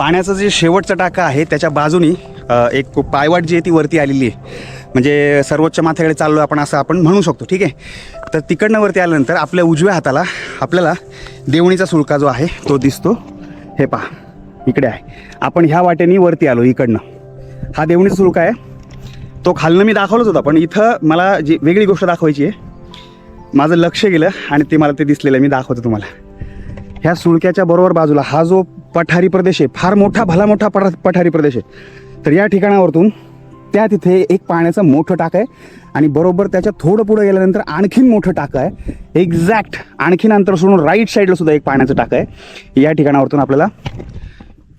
पाण्याचं जे शेवटचं टाका आहे त्याच्या बाजूनी एक पायवाट जी आहे ती वरती आलेली आहे, म्हणजे सर्वोच्च माथ्याकडे चाललो आपण असं आपण म्हणू शकतो. ठीक आहे. तर तिकडनं वरती आल्यानंतर आपल्या उजव्या हाताला आपल्याला देवणीचा सुळका जो आहे तो दिसतो. हे पहा इकडे आहे. आपण ह्या वाटेने वरती आलो इकडनं. हा देवणीचा सुळका आहे. तो खालनं मी दाखवलंच होता, पण इथं मला जी वेगळी गोष्ट दाखवायची आहे. माझं लक्ष गेलं आणि ते मला ते दिसलेलं मी दाखवतो तुम्हाला. ह्या सुळक्याच्या बरोबर बाजूला हा जो पठारी प्रदेश आहे, फार मोठा भला मोठा पठारी प्रदेश आहे. तर या ठिकाणावरतून त्या तिथे एक पाण्याचं मोठं टाक आहे आणि बरोबर त्याच्या थोडं पुढं गेल्यानंतर आणखीन मोठं टाकं आहे. एक्झॅक्ट आणखीन अंतर सोडून राईट साईडला सुद्धा एक पाण्याचं टाकं आहे. या ठिकाणावरतून आपल्याला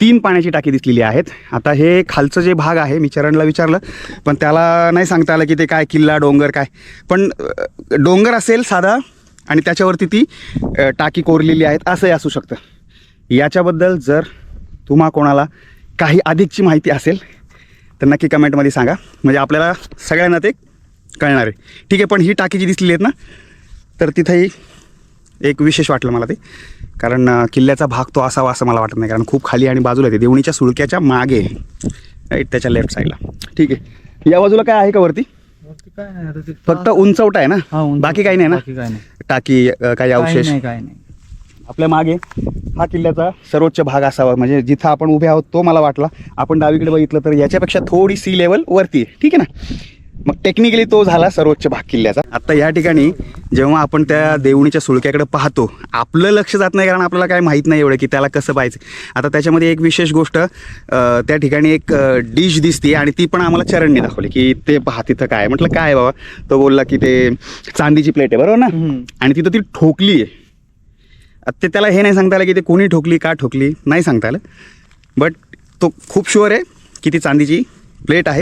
3 पाण्याची टाकी दिसलेली आहेत. आता हे खालचं जे भाग आहे मी चरणला विचारलं, पण त्याला नाही सांगता आलं की ते काय किल्ला डोंगर काय, पण डोंगर असेल साधा आणि त्याच्यावरती ती टाकी कोरलेली आहेत असंही असू शकतं. याच्याबद्दल जर तुम्हा कोणाला काही अधिकची माहिती असेल तर नक्की कमेंटमध्ये सांगा, म्हणजे आपल्याला सगळ्यांना ते कळणार आहे. ठीक आहे. पण ही टाकी जी दिसलेली आहेत ना, तर तिथंही एक विशेष वाटलं मला ते, कारण किल्ल्याचा भाग तो असावा असं मला वाटत नाही, कारण खूप खाली आणि बाजूला ते देवणीच्या सुळक्याच्या मागे राईट त्याच्या लेफ्ट साईडला. ठीक आहे. या बाजूला काय आहे का वरती? काय नाही आता ते फक्त उंचवटा आहे ना, बाकी काही नाही ना, बाकी काय नाही, टाकी काही अवशेष काय नाही. आपल्या मागे हा किल्ल्याचा सर्वोच्च भाग असावा, म्हणजे जिथं आपण उभे आहोत तो मला वाटला. आपण डावीकडे बघितलं तर याच्यापेक्षा थोडी सी लेवल वरती आहे. ठीक आहे ना. मग टेक्निकली तो झाला सर्वोच्च भाग किल्ल्याचा. आत्ता या ठिकाणी जेव्हा आपण त्या देवणीच्या सुळक्याकडे पाहतो आपलं लक्ष जात नाही, कारण आपल्याला काय माहीत नाही एवढं की त्याला कसं पाहायचं. आता त्याच्यामध्ये एक विशेष गोष्ट त्या ठिकाणी एक डिश दिसते आणि ती पण आम्हाला चरणने दाखवली की ते पहा तिथं काय. म्हटलं काय बाबा, तो बोलला की ते चांदीची प्लेट आहे बरोबर ना, आणि तिथं ती ठोकली आहे. ते त्याला हे नाही सांगता आलं की ते कोणी ठोकली का ठोकली नाही सांगता आलं, बट तो खूप शुअर आहे की ती चांदीची प्लेट आहे.